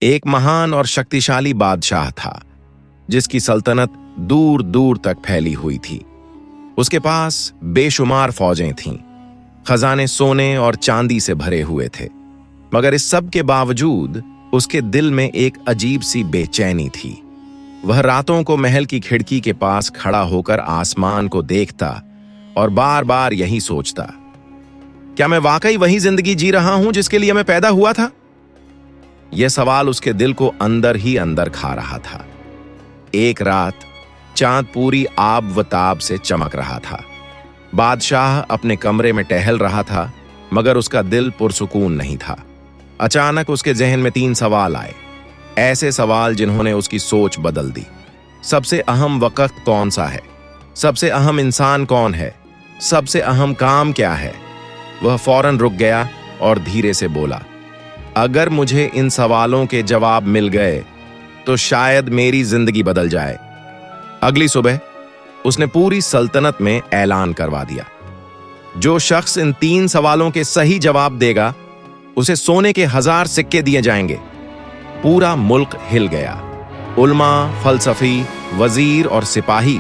एक महान और शक्तिशाली बादशाह था जिसकी सल्तनत दूर दूर तक फैली हुई थी। उसके पास बेशुमार फौजें थीं, खजाने सोने और चांदी से भरे हुए थे। मगर इस सब के बावजूद उसके दिल में एक अजीब सी बेचैनी थी। वह रातों को महल की खिड़की के पास खड़ा होकर आसमान को देखता और बार बार यही सोचता, क्या मैं वाकई वही जिंदगी जी रहा हूं जिसके लिए मैं पैदा हुआ था? यह सवाल उसके दिल को अंदर ही अंदर खा रहा था। एक रात चांद पूरी आब व ताब से चमक रहा था। बादशाह अपने कमरे में टहल रहा था, मगर उसका दिल पुरसुकून नहीं था। अचानक उसके जहन में 3 सवाल आए, ऐसे सवाल जिन्होंने उसकी सोच बदल दी। सबसे अहम वक्त कौन सा है? सबसे अहम इंसान कौन है? सबसे अहम काम क्या है? वह फौरन रुक गया और धीरे से बोला, अगर मुझे इन सवालों के जवाब मिल गए तो शायद मेरी जिंदगी बदल जाए। अगली सुबह उसने पूरी सल्तनत में ऐलान करवा दिया, जो शख्स इन 3 सवालों के सही जवाब देगा उसे सोने के 1000 सिक्के दिए जाएंगे। पूरा मुल्क हिल गया। उल्मा, फलसफी, वजीर और सिपाही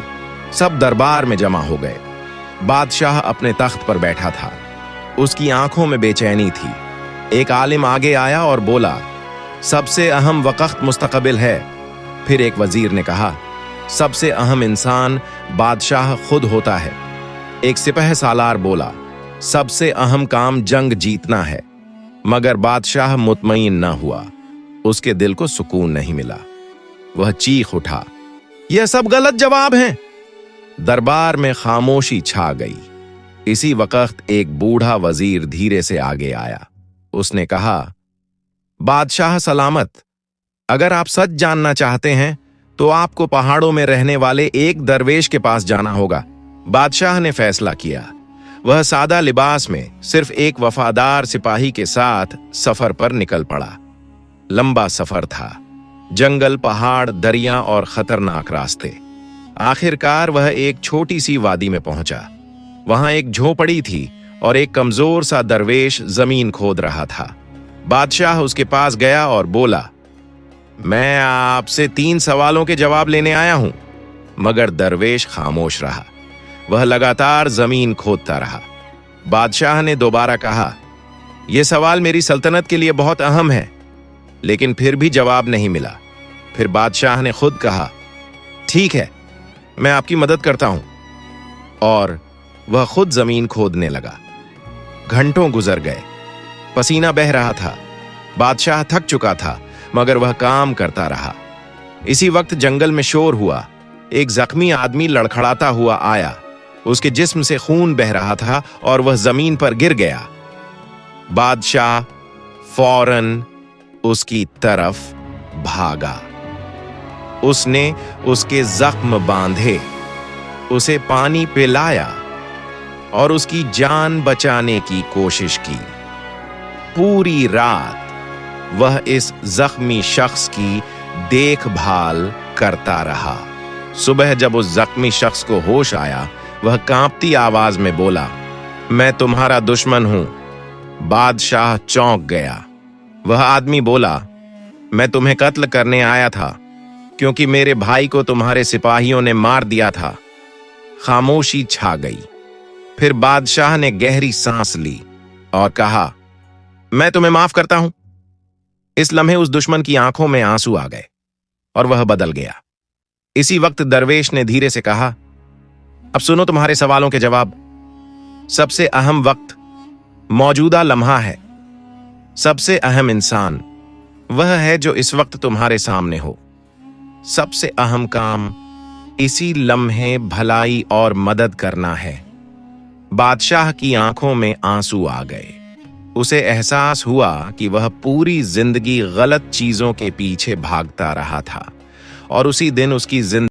सब दरबार में जमा हो गए। बादशाह अपने तख्त पर बैठा था। उसकी आंखों में बेचैनी थी। एक आलिम आगे आया और बोला, सबसे अहम वक्त मुस्तकबिल है। फिर एक वजीर ने कहा, सबसे अहम इंसान बादशाह खुद होता है। एक सिपह सालार बोला, सबसे अहम काम जंग जीतना है। मगर बादशाह मुतमईन न हुआ। उसके दिल को सुकून नहीं मिला। वह चीख उठा, यह सब गलत जवाब हैं। दरबार में खामोशी छा गई। इसी वक्त एक बूढ़ा वजीर धीरे से आगे आया। उसने कहा, बादशाह सलामत, अगर आप सच जानना चाहते हैं तो आपको पहाड़ों में रहने वाले एक दरवेश के पास जाना होगा। बादशाह ने फैसला किया। वह सादा लिबास में सिर्फ एक वफादार सिपाही के साथ सफर पर निकल पड़ा। लंबा सफर था, जंगल, पहाड़, दरिया और खतरनाक रास्ते। आखिरकार वह एक छोटी सी वादी में पहुंचा। वहां एक झोपड़ी थी और एक कमजोर सा दरवेश जमीन खोद रहा था। बादशाह उसके पास गया और बोला, मैं आपसे 3 सवालों के जवाब लेने आया हूं। मगर दरवेश खामोश रहा। वह लगातार जमीन खोदता रहा। बादशाह ने दोबारा कहा, यह सवाल मेरी सल्तनत के लिए बहुत अहम है। लेकिन फिर भी जवाब नहीं मिला। फिर बादशाह ने खुद कहा, ठीक है, मैं आपकी मदद करता हूं। और वह खुद जमीन खोदने लगा। घंटों गुजर गए। पसीना बह रहा था। बादशाह थक चुका था, मगर वह काम करता रहा। इसी वक्त जंगल में शोर हुआ। एक जख्मी आदमी लड़खड़ाता हुआ आया। उसके जिस्म से खून बह रहा था और वह जमीन पर गिर गया। बादशाह फौरन उसकी तरफ भागा। उसने उसके जख्म बांधे, उसे पानी पिलाया और उसकी जान बचाने की कोशिश की। पूरी रात वह इस जख्मी शख्स की देखभाल करता रहा। सुबह जब उस जख्मी शख्स को होश आया, वह कांपती आवाज में बोला, मैं तुम्हारा दुश्मन हूं। बादशाह चौंक गया। वह आदमी बोला, मैं तुम्हें कत्ल करने आया था, क्योंकि मेरे भाई को तुम्हारे सिपाहियों ने मार दिया था। खामोशी छा गई। फिर बादशाह ने गहरी सांस ली और कहा, मैं तुम्हें माफ करता हूं। इस लम्हे उस दुश्मन की आंखों में आंसू आ गए और वह बदल गया। इसी वक्त दरवेश ने धीरे से कहा, अब सुनो तुम्हारे सवालों के जवाब। सबसे अहम वक्त मौजूदा लम्हा है। सबसे अहम इंसान वह है जो इस वक्त तुम्हारे सामने हो। सबसे अहम काम इसी लम्हे भलाई और मदद करना है। बादशाह की आंखों में आंसू आ गए। उसे एहसास हुआ कि वह पूरी जिंदगी गलत चीजों के पीछे भागता रहा था और उसी दिन उसकी जिंदगी